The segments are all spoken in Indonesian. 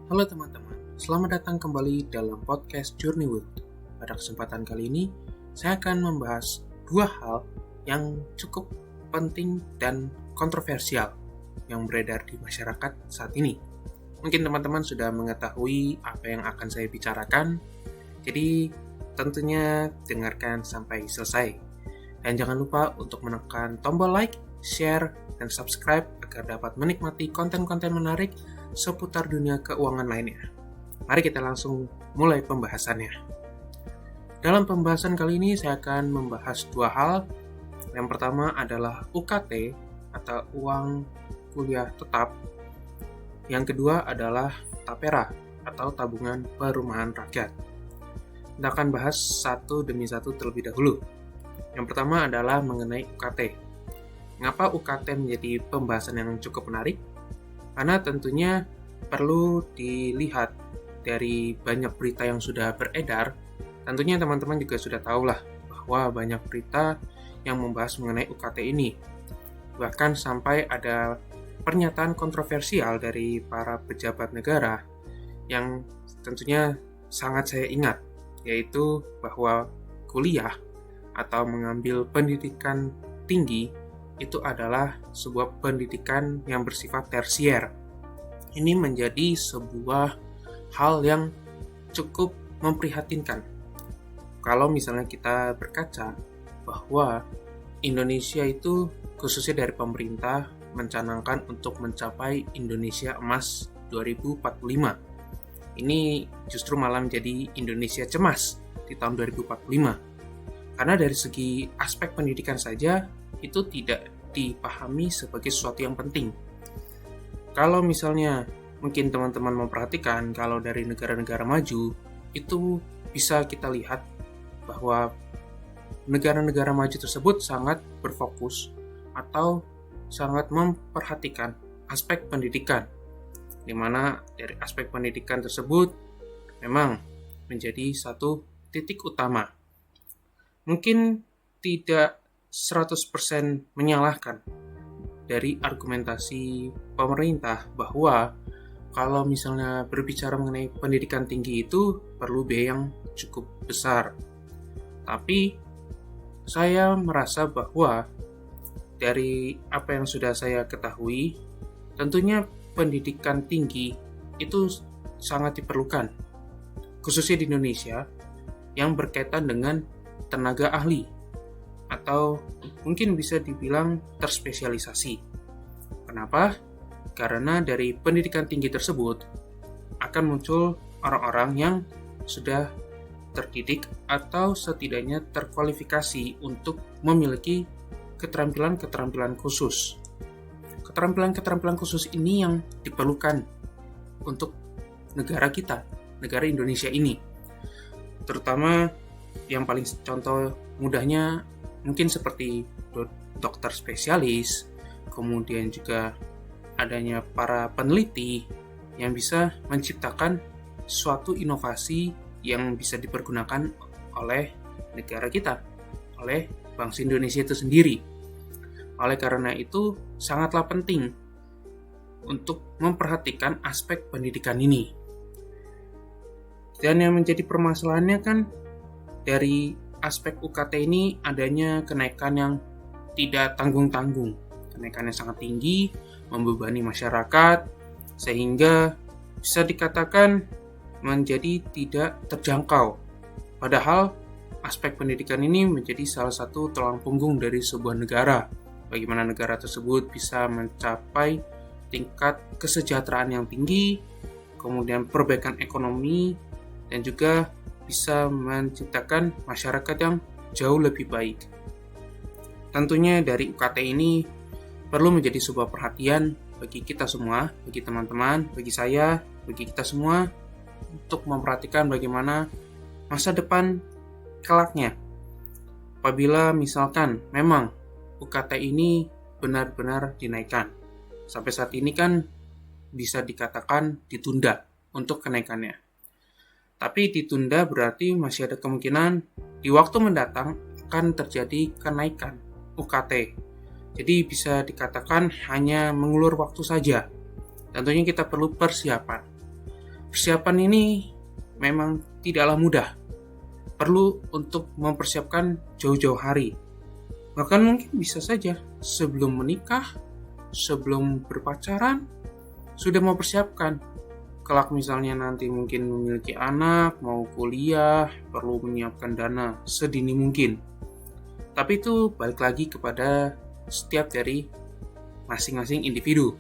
Halo teman-teman, selamat datang kembali dalam podcast Journey With. Pada kesempatan kali ini, saya akan membahas dua hal yang cukup penting dan kontroversial yang beredar di masyarakat saat ini. Mungkin teman-teman sudah mengetahui apa yang akan saya bicarakan, jadi tentunya dengarkan sampai selesai. Dan jangan lupa untuk menekan tombol like, share, dan subscribe agar dapat menikmati konten-konten menarik seputar dunia keuangan lainnya. Mari kita langsung mulai pembahasannya. Dalam pembahasan kali ini saya akan membahas dua hal. Yang pertama adalah UKT atau uang kuliah tetap. Yang kedua adalah TAPERA atau tabungan perumahan rakyat. Kita akan bahas satu demi satu terlebih dahulu. Yang pertama adalah mengenai UKT. Mengapa UKT menjadi pembahasan yang cukup menarik? Karena tentunya perlu dilihat dari banyak berita yang sudah beredar. Tentunya teman-teman juga sudah tahulah bahwa banyak berita yang membahas mengenai UKT ini. Bahkan sampai ada pernyataan kontroversial dari para pejabat negara yang tentunya sangat saya ingat, yaitu bahwa kuliah atau mengambil pendidikan tinggi itu adalah sebuah pendidikan yang bersifat tersier. Ini menjadi sebuah hal yang cukup memprihatinkan. Kalau misalnya kita berkaca bahwa Indonesia itu khususnya dari pemerintah mencanangkan untuk mencapai Indonesia Emas 2045. Ini justru malah menjadi Indonesia Cemas di tahun 2045. Karena dari segi aspek pendidikan saja itu tidak dipahami sebagai sesuatu yang penting. Kalau misalnya mungkin teman-teman memperhatikan kalau dari negara-negara maju itu bisa kita lihat bahwa negara-negara maju tersebut sangat berfokus atau sangat memperhatikan aspek pendidikan, di mana dari aspek pendidikan tersebut memang menjadi satu titik utama. Mungkin tidak 100% menyalahkan dari argumentasi pemerintah bahwa kalau misalnya berbicara mengenai pendidikan tinggi itu perlu biaya yang cukup besar. Tapi saya merasa bahwa dari apa yang sudah saya ketahui, tentunya pendidikan tinggi itu sangat diperlukan, khususnya di Indonesia yang berkaitan dengan tenaga ahli atau mungkin bisa dibilang terspesialisasi. Kenapa? Karena dari pendidikan tinggi tersebut akan muncul orang-orang yang sudah terdidik atau setidaknya terkualifikasi untuk memiliki keterampilan-keterampilan khusus. Keterampilan-keterampilan khusus ini yang diperlukan untuk negara kita, negara Indonesia ini. Terutama yang paling contoh mudahnya mungkin seperti dokter spesialis, kemudian juga adanya para peneliti yang bisa menciptakan suatu inovasi yang bisa dipergunakan oleh negara kita, oleh bangsa Indonesia itu sendiri. Oleh karena itu, sangatlah penting untuk memperhatikan aspek pendidikan ini. Dan yang menjadi permasalahannya kan dari aspek UKT ini adanya kenaikan yang tidak tanggung-tanggung. Kenaikan yang sangat tinggi, membebani masyarakat, sehingga bisa dikatakan menjadi tidak terjangkau. Padahal aspek pendidikan ini menjadi salah satu tulang punggung dari sebuah negara. Bagaimana negara tersebut bisa mencapai tingkat kesejahteraan yang tinggi, kemudian perbaikan ekonomi, dan juga bisa menciptakan masyarakat yang jauh lebih baik. Tentunya dari UKT ini perlu menjadi sebuah perhatian bagi kita semua, bagi teman-teman, bagi saya, bagi kita semua untuk memperhatikan bagaimana masa depan kelaknya. Apabila misalkan memang UKT ini benar-benar dinaikkan. Sampai saat ini kan bisa dikatakan ditunda untuk kenaikannya. Tapi ditunda berarti masih ada kemungkinan di waktu mendatang akan terjadi kenaikan UKT. Jadi bisa dikatakan hanya mengulur waktu saja. Tentunya kita perlu persiapan. persiapan ini memang tidaklah mudah. Perlu untuk mempersiapkan jauh-jauh hari. Bahkan mungkin bisa saja sebelum menikah, sebelum berpacaran, sudah mempersiapkan. Kelak misalnya nanti mungkin memiliki anak, mau kuliah, perlu menyiapkan dana sedini mungkin. Tapi itu balik lagi kepada setiap dari masing-masing individu.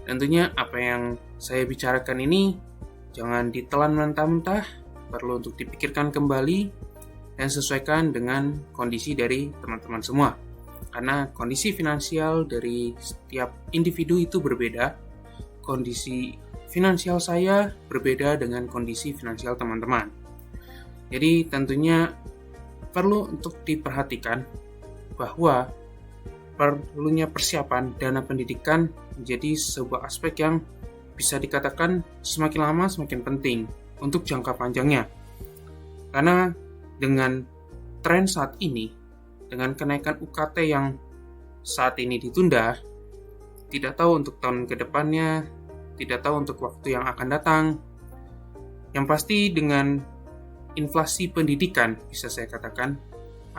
Tentunya apa yang saya bicarakan ini jangan ditelan mentah-mentah, perlu untuk dipikirkan kembali dan sesuaikan dengan kondisi dari teman-teman semua. Karena kondisi finansial dari setiap individu itu berbeda. Kondisi finansial saya berbeda dengan kondisi finansial teman-teman. Jadi tentunya perlu untuk diperhatikan bahwa perlunya persiapan dana pendidikan menjadi sebuah aspek yang bisa dikatakan semakin lama semakin penting untuk jangka panjangnya. Karena dengan tren saat ini, dengan kenaikan UKT yang saat ini ditunda, tidak tahu untuk tahun ke depannya, tidak tahu untuk waktu yang akan datang. Yang pasti dengan inflasi pendidikan, bisa saya katakan,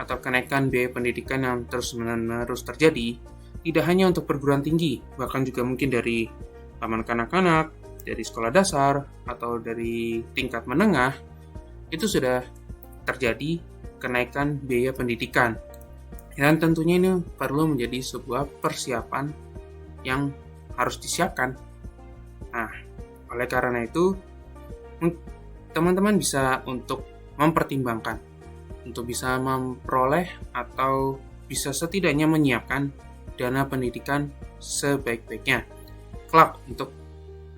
atau kenaikan biaya pendidikan yang terus-menerus terjadi, tidak hanya untuk perguruan tinggi, bahkan juga mungkin dari taman kanak-kanak, dari sekolah dasar, atau dari tingkat menengah, itu sudah terjadi kenaikan biaya pendidikan. Dan tentunya ini perlu menjadi sebuah persiapan yang harus disiapkan. Nah, oleh karena itu, teman-teman bisa untuk mempertimbangkan, untuk bisa memperoleh atau bisa setidaknya menyiapkan dana pendidikan sebaik-baiknya kelak untuk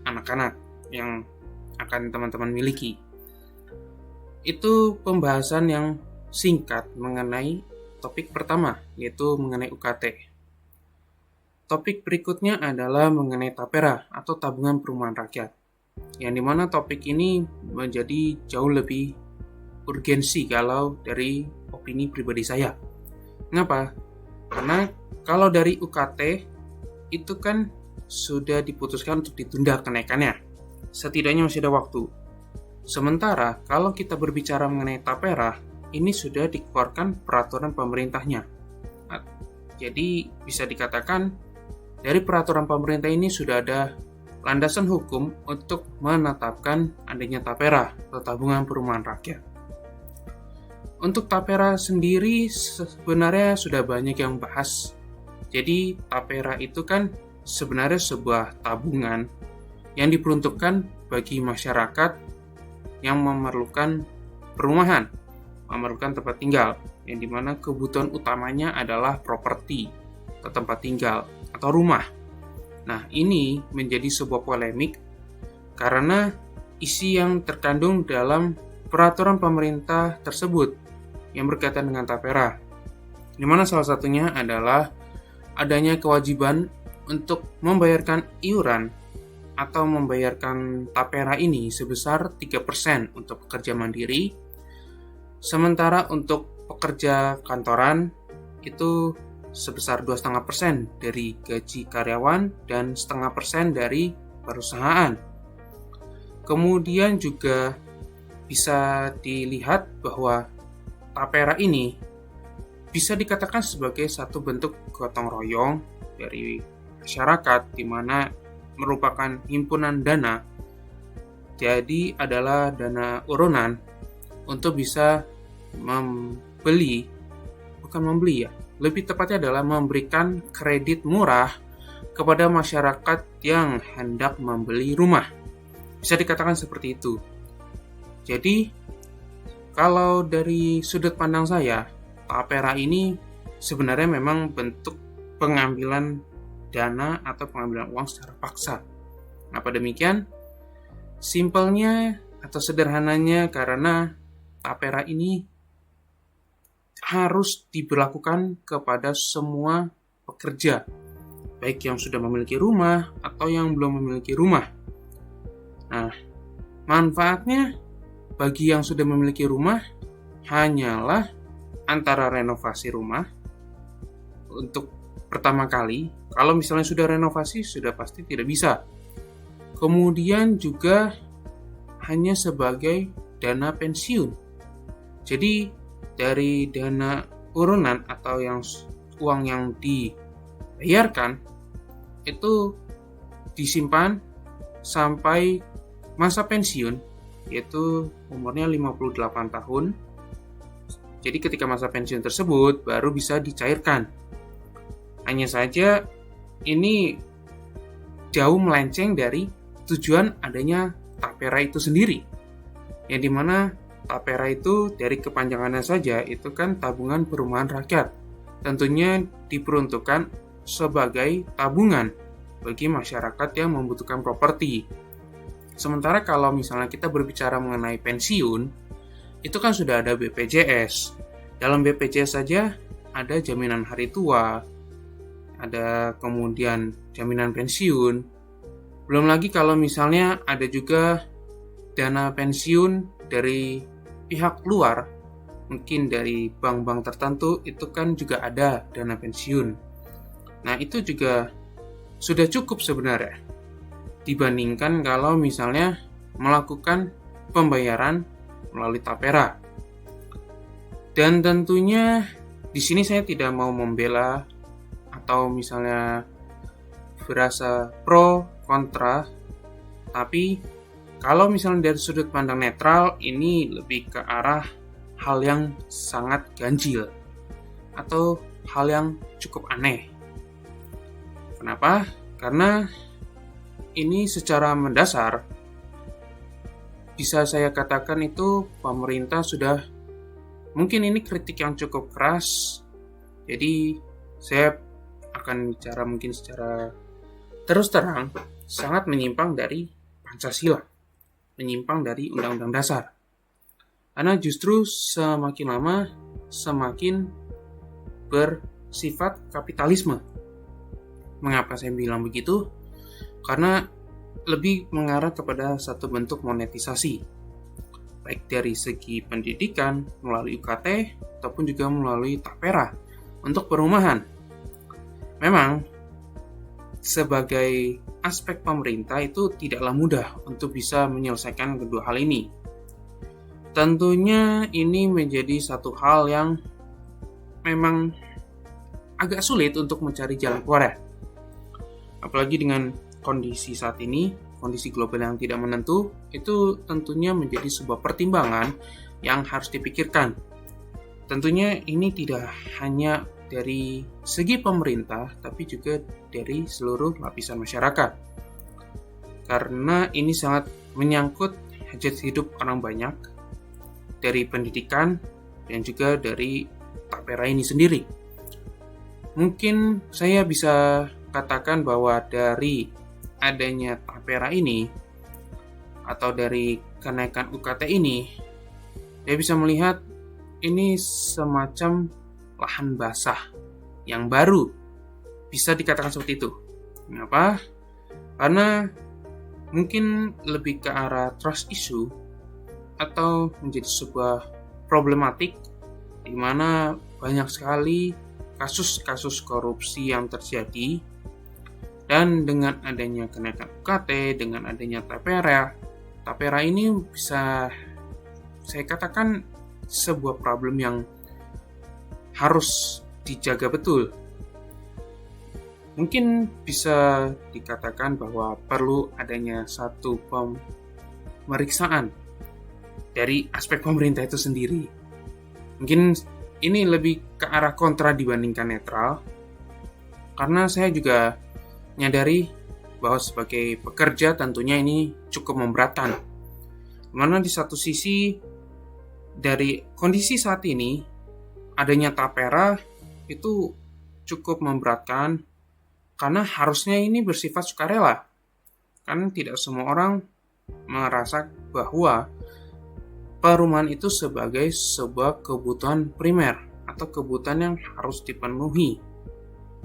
anak-anak yang akan teman-teman miliki. Itu pembahasan yang singkat mengenai topik pertama, yaitu mengenai UKT. Topik berikutnya adalah mengenai tapera atau tabungan perumahan rakyat, yang dimana topik ini menjadi jauh lebih urgensi kalau dari opini pribadi saya. Kenapa? Karena kalau dari UKT itu kan sudah diputuskan untuk ditunda kenaikannya. Setidaknya masih ada waktu. Sementara kalau kita berbicara mengenai tapera, ini sudah dikeluarkan peraturan pemerintahnya. Nah, jadi bisa dikatakan dari peraturan pemerintah ini sudah ada landasan hukum untuk menetapkan adanya tapera atau tabungan perumahan rakyat. Untuk tapera sendiri sebenarnya sudah banyak yang bahas. Jadi tapera itu kan sebenarnya sebuah tabungan yang diperuntukkan bagi masyarakat yang memerlukan perumahan, memerlukan tempat tinggal, yang dimana kebutuhan utamanya adalah properti atau tempat tinggal atau rumah. Nah, ini menjadi sebuah polemik karena isi yang terkandung dalam peraturan pemerintah tersebut yang berkaitan dengan tapera, di mana salah satunya adalah adanya kewajiban untuk membayarkan iuran atau membayarkan tapera ini sebesar 3% untuk pekerja mandiri, sementara untuk pekerja kantoran itu sebesar 2,5% dari gaji karyawan dan 0,5% dari perusahaan. Kemudian juga bisa dilihat bahwa tapera ini bisa dikatakan sebagai satu bentuk gotong royong dari masyarakat, di mana merupakan himpunan dana, jadi adalah dana urunan untuk bisa lebih tepatnya adalah memberikan kredit murah kepada masyarakat yang hendak membeli rumah. Bisa dikatakan seperti itu. Jadi, kalau dari sudut pandang saya, tapera ini sebenarnya memang bentuk pengambilan dana atau pengambilan uang secara paksa. Kenapa demikian? Simpelnya atau sederhananya karena tapera ini harus diberlakukan kepada semua pekerja, baik yang sudah memiliki rumah atau yang belum memiliki rumah. Nah, manfaatnya bagi yang sudah memiliki rumah hanyalah antara renovasi rumah untuk pertama kali. Kalau misalnya sudah renovasi, sudah pasti tidak bisa. Kemudian juga hanya sebagai dana pensiun. Jadi dari dana urunan atau uang yang dibayarkan itu disimpan sampai masa pensiun, yaitu umurnya 58 tahun. Jadi ketika masa pensiun tersebut baru bisa dicairkan. Hanya saja ini jauh melenceng dari tujuan adanya tapera itu sendiri. Yang dimana tapera itu dari kepanjangannya saja itu kan tabungan perumahan rakyat. Tentunya diperuntukkan sebagai tabungan bagi masyarakat yang membutuhkan properti. Sementara kalau misalnya kita berbicara mengenai pensiun, itu kan sudah ada BPJS. Dalam BPJS saja ada jaminan hari tua, ada kemudian jaminan pensiun. Belum lagi kalau misalnya ada juga dana pensiun dari pihak luar, mungkin dari bank-bank tertentu, itu kan juga ada dana pensiun. Nah, itu juga sudah cukup sebenarnya dibandingkan kalau misalnya melakukan pembayaran melalui tapera. Dan tentunya di sini saya tidak mau membela atau misalnya berasa pro kontra, tapi kalau misalnya dari sudut pandang netral, ini lebih ke arah hal yang sangat ganjil atau hal yang cukup aneh. Kenapa? Karena ini secara mendasar bisa saya katakan itu pemerintah sudah, mungkin ini kritik yang cukup keras, jadi saya akan bicara mungkin secara terus terang sangat menyimpang dari Pancasila, menyimpang dari Undang-Undang Dasar. Karena justru semakin lama semakin bersifat kapitalisme. Mengapa saya bilang begitu? Karena lebih mengarah kepada satu bentuk monetisasi, baik dari segi pendidikan melalui UKT ataupun juga melalui tapera untuk perumahan. Memang sebagai aspek pemerintah itu tidaklah mudah untuk bisa menyelesaikan kedua hal ini. Tentunya ini menjadi satu hal yang memang agak sulit untuk mencari jalan keluar. Apalagi dengan kondisi saat ini, kondisi global yang tidak menentu, itu tentunya menjadi sebuah pertimbangan yang harus dipikirkan. Tentunya ini tidak hanya dari segi pemerintah, tapi juga dari seluruh lapisan masyarakat. Karena ini sangat menyangkut hajat hidup orang banyak, dari pendidikan dan juga dari tapera ini sendiri. Mungkin saya bisa katakan bahwa dari adanya tapera ini, atau dari kenaikan UKT ini, saya bisa melihat ini semacam lahan basah yang baru, bisa dikatakan seperti itu. Kenapa? Karena mungkin lebih ke arah trust issue atau menjadi sebuah problematik di mana banyak sekali kasus-kasus korupsi yang terjadi, dan dengan adanya kenaikan UKT, dengan adanya tapera ini bisa saya katakan sebuah problem yang harus dijaga betul. Mungkin bisa dikatakan bahwa perlu adanya satu pemeriksaan dari aspek pemerintah itu sendiri. Mungkin ini lebih ke arah kontra dibandingkan netral, karena saya juga menyadari bahwa sebagai pekerja tentunya ini cukup memberatkan. Dimana di satu sisi dari kondisi saat ini, adanya tapera itu cukup memberatkan karena harusnya ini bersifat sukarela. Kan tidak semua orang merasa bahwa perumahan itu sebagai sebuah kebutuhan primer atau kebutuhan yang harus dipenuhi.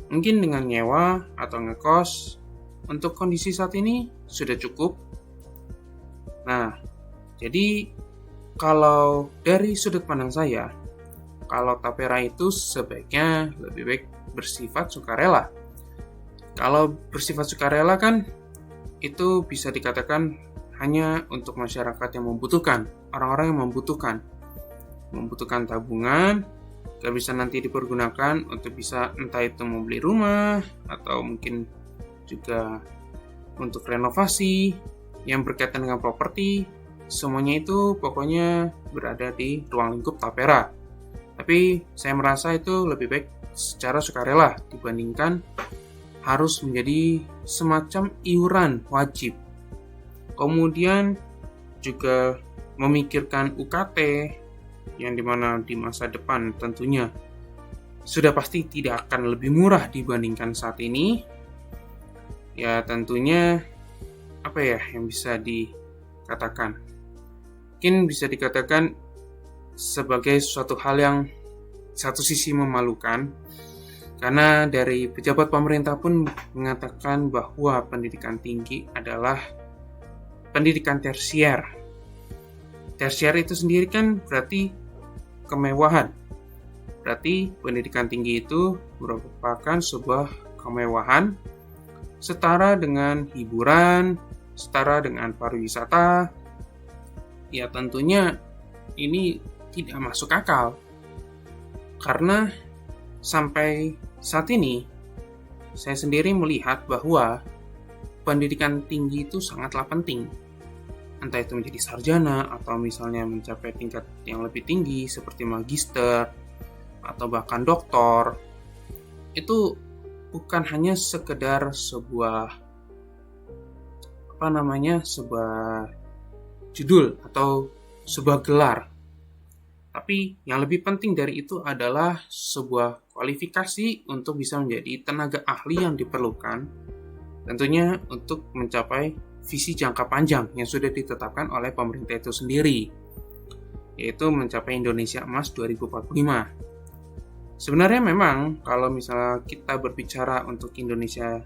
Mungkin dengan nyewa atau ngekos untuk kondisi saat ini sudah cukup. Nah, jadi kalau dari sudut pandang saya, kalau tapera itu sebaiknya lebih baik bersifat sukarela. Kalau bersifat sukarela kan itu bisa dikatakan hanya untuk masyarakat yang membutuhkan, orang-orang yang membutuhkan tabungan, agar bisa nanti dipergunakan untuk bisa entah itu membeli rumah, atau mungkin juga untuk renovasi yang berkaitan dengan properti. Semuanya itu pokoknya berada di ruang lingkup Tapera. Tapi saya merasa itu lebih baik secara sukarela dibandingkan harus menjadi semacam iuran wajib. Kemudian juga memikirkan UKT yang dimana di masa depan tentunya sudah pasti tidak akan lebih murah dibandingkan saat ini. Ya tentunya apa ya yang bisa dikatakan? Mungkin bisa dikatakan sebagai suatu hal yang satu sisi memalukan, karena dari pejabat pemerintah pun mengatakan bahwa pendidikan tinggi adalah pendidikan tersier. Tersier itu sendiri kan berarti kemewahan. Berarti pendidikan tinggi itu merupakan sebuah kemewahan setara dengan hiburan, setara dengan pariwisata. Ya tentunya ini tidak masuk akal. Karena sampai saat ini saya sendiri melihat bahwa pendidikan tinggi itu sangatlah penting. Entah itu menjadi sarjana atau misalnya mencapai tingkat yang lebih tinggi seperti magister atau bahkan doktor. Itu bukan hanya sekedar sebuah sebuah judul atau sebuah gelar. Tapi yang lebih penting dari itu adalah sebuah kualifikasi untuk bisa menjadi tenaga ahli yang diperlukan, tentunya untuk mencapai visi jangka panjang yang sudah ditetapkan oleh pemerintah itu sendiri, yaitu mencapai Indonesia Emas 2045. Sebenarnya memang kalau misalnya kita berbicara untuk Indonesia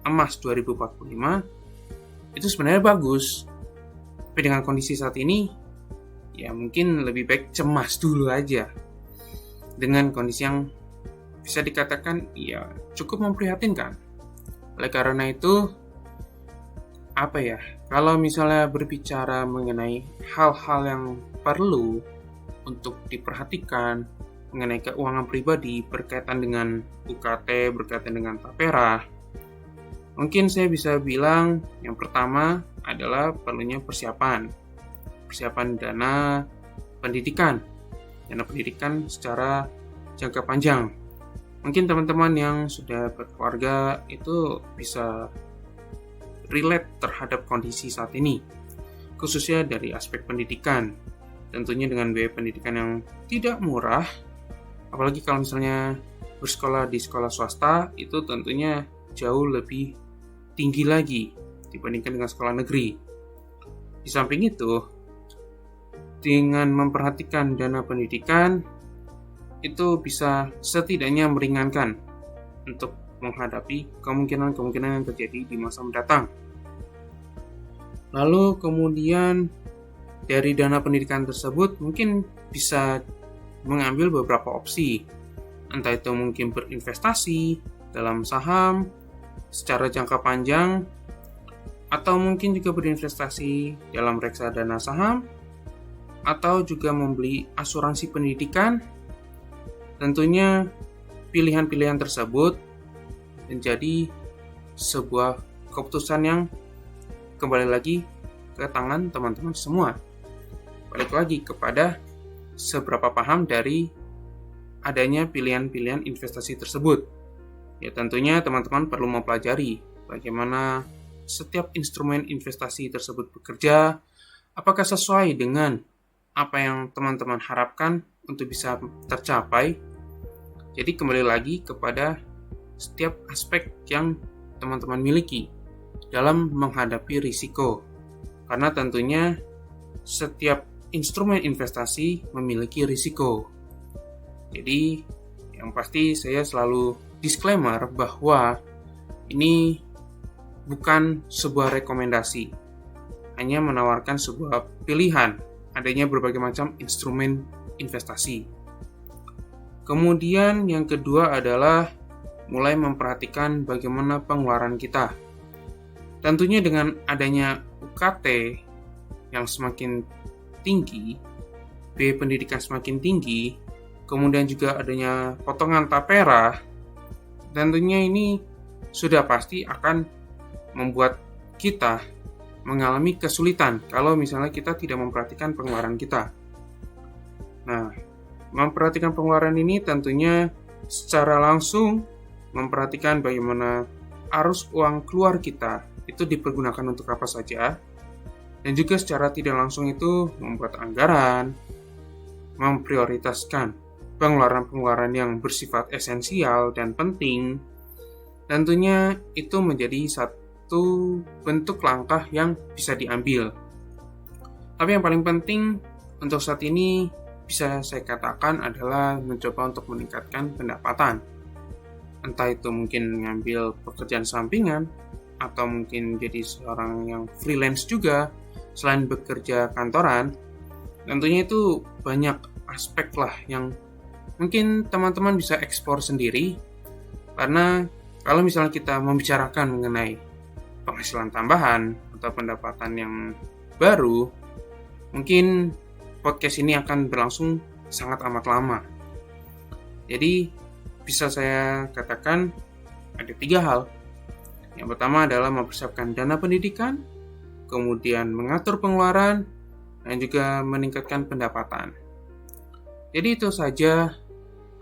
Emas 2045, itu sebenarnya bagus. Tapi dengan kondisi saat ini, ya mungkin lebih baik cemas dulu aja. Dengan kondisi yang bisa dikatakan ya cukup memprihatinkan. Oleh karena itu, kalau misalnya berbicara mengenai hal-hal yang perlu untuk diperhatikan mengenai keuangan pribadi berkaitan dengan UKT, berkaitan dengan Tapera, mungkin saya bisa bilang yang pertama adalah perlunya persiapan dana pendidikan secara jangka panjang. Mungkin teman-teman yang sudah berkeluarga itu bisa relate terhadap kondisi saat ini, khususnya dari aspek pendidikan. Tentunya dengan biaya pendidikan yang tidak murah, apalagi kalau misalnya bersekolah di sekolah swasta, itu tentunya jauh lebih tinggi lagi dibandingkan dengan sekolah negeri. Di samping itu, dengan memperhatikan dana pendidikan, itu bisa setidaknya meringankan untuk menghadapi kemungkinan-kemungkinan yang terjadi di masa mendatang. Lalu kemudian dari dana pendidikan tersebut mungkin bisa mengambil beberapa opsi, entah itu mungkin berinvestasi dalam saham secara jangka panjang, atau mungkin juga berinvestasi dalam reksadana saham, atau juga membeli asuransi pendidikan. Tentunya pilihan-pilihan tersebut menjadi sebuah keputusan yang kembali lagi ke tangan teman-teman semua. Balik lagi kepada seberapa paham dari adanya pilihan-pilihan investasi tersebut. Ya tentunya teman-teman perlu mempelajari bagaimana setiap instrumen investasi tersebut bekerja, apakah sesuai dengan apa yang teman-teman harapkan untuk bisa tercapai. Jadi kembali lagi kepada setiap aspek yang teman-teman miliki dalam menghadapi risiko. Karena tentunya setiap instrumen investasi memiliki risiko. Jadi yang pasti saya selalu disclaimer bahwa ini bukan sebuah rekomendasi, hanya menawarkan sebuah pilihan adanya berbagai macam instrumen investasi. Kemudian yang kedua adalah mulai memperhatikan bagaimana pengeluaran kita. Tentunya dengan adanya UKT yang semakin tinggi, biaya pendidikan semakin tinggi, kemudian juga adanya potongan tapera, tentunya ini sudah pasti akan membuat kita mengalami kesulitan kalau misalnya kita tidak memperhatikan pengeluaran kita. Nah, memperhatikan pengeluaran ini tentunya secara langsung memperhatikan bagaimana arus uang keluar kita itu dipergunakan untuk apa saja, dan juga secara tidak langsung itu membuat anggaran, memprioritaskan pengeluaran-pengeluaran yang bersifat esensial dan penting. Tentunya itu menjadi satu bentuk langkah yang bisa diambil. Tapi yang paling penting untuk saat ini bisa saya katakan adalah mencoba untuk meningkatkan pendapatan. Entah itu mungkin mengambil pekerjaan sampingan, atau mungkin jadi seorang yang freelance juga, selain bekerja kantoran. Tentunya itu banyak aspek lah yang mungkin teman-teman bisa eksplor sendiri. Karena kalau misalnya kita membicarakan mengenai penghasilan tambahan atau pendapatan yang baru, mungkin podcast ini akan berlangsung sangat amat lama. Jadi bisa saya katakan ada 3 hal. Yang pertama adalah mempersiapkan dana pendidikan, kemudian mengatur pengeluaran, dan juga meningkatkan pendapatan. Jadi itu saja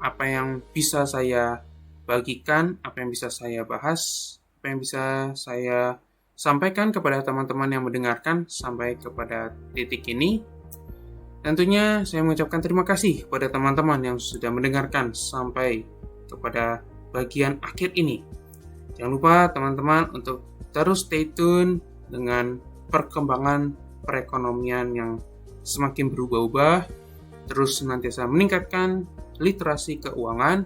apa yang bisa saya bagikan, apa yang bisa saya bahas, apa yang bisa saya sampaikan kepada teman-teman yang mendengarkan sampai kepada titik ini. Tentunya saya mengucapkan terima kasih kepada teman-teman yang sudah mendengarkan sampai kepada bagian akhir ini. Jangan lupa teman-teman untuk terus stay tune dengan perkembangan perekonomian yang semakin berubah-ubah, terus senantiasa meningkatkan literasi keuangan,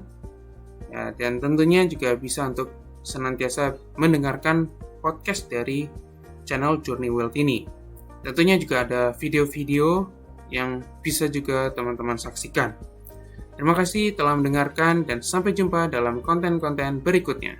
ya, dan tentunya juga bisa untuk senantiasa mendengarkan podcast dari channel Journey Wealth ini. Tentunya juga ada video-video yang bisa juga teman-teman saksikan. Terima kasih telah mendengarkan dan sampai jumpa dalam konten-konten berikutnya.